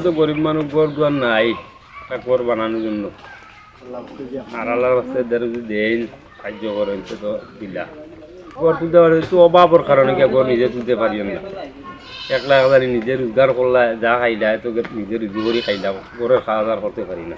তো গরিব মানুষ ঘর দুয়ার নাই একটা ঘর বানানোর জন্য আর আল্লাহর রাস্তায় দ্বারা যদি দেন সাহায্য করেন সে তো দিলা ঘর তুলতে পারে তো অভাবর কারণে কি ঘর নিজে তুলতে পারিও না 1 লাখ হাজার নিজে রোজগার করলা যা খাইলা তো নিজে রুজি করে খাইলাম ঘরের খাওয়া দাওয়া করতে পারি না